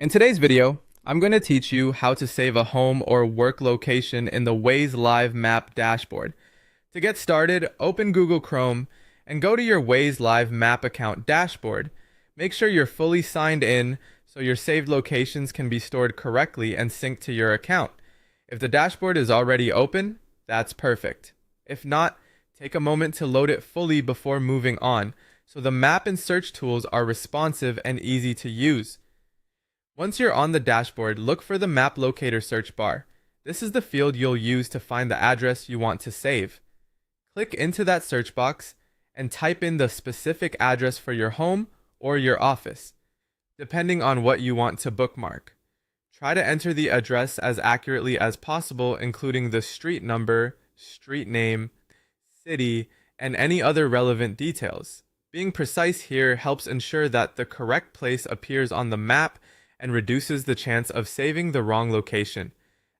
In today's video, I'm going to teach you how to save a home or work location in the Waze Live Map dashboard. To get started, open Google Chrome and go to your Waze Live Map account dashboard. Make sure you're fully signed in so your saved locations can be stored correctly and synced to your account. If the dashboard is already open, that's perfect. If not, take a moment to load it fully before moving on, so the map and search tools are responsive and easy to use. Once you're on the dashboard, look for the map locator search bar. This is the field you'll use to find the address you want to save. Click into that search box and type in the specific address for your home or your office, depending on what you want to bookmark. Try to enter the address as accurately as possible, including the street number, street name, city, and any other relevant details. Being precise here helps ensure that the correct place appears on the map and reduces the chance of saving the wrong location.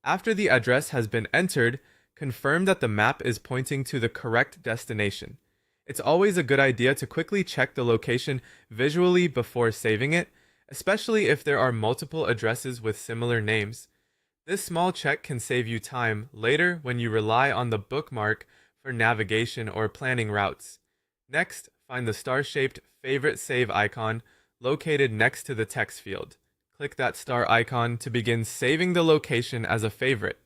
After the address has been entered, confirm that the map is pointing to the correct destination. It's always a good idea to quickly check the location visually before saving it, especially if there are multiple addresses with similar names. This small check can save you time later when you rely on the bookmark for navigation or planning routes. Next, find the star-shaped favorite save icon located next to the text field. Click that star icon to begin saving the location as a favorite.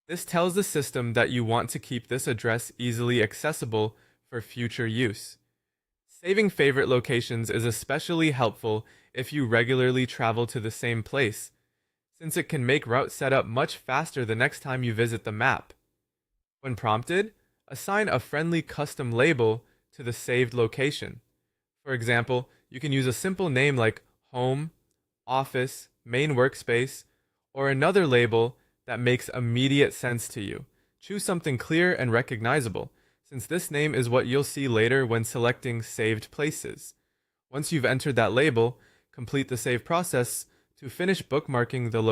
This tells the system that you want to keep this address easily accessible for future use. Saving favorite locations is especially helpful if you regularly travel to the same place, since it can make route setup much faster the next time you visit the map. When prompted, assign a friendly custom label to the saved location. For example, you can use a simple name like home, office, main workspace, or another label that makes immediate sense to you. Choose something clear and recognizable, since this name is what you'll see later when selecting saved places. Once you've entered that label, complete the save process to finish bookmarking the location.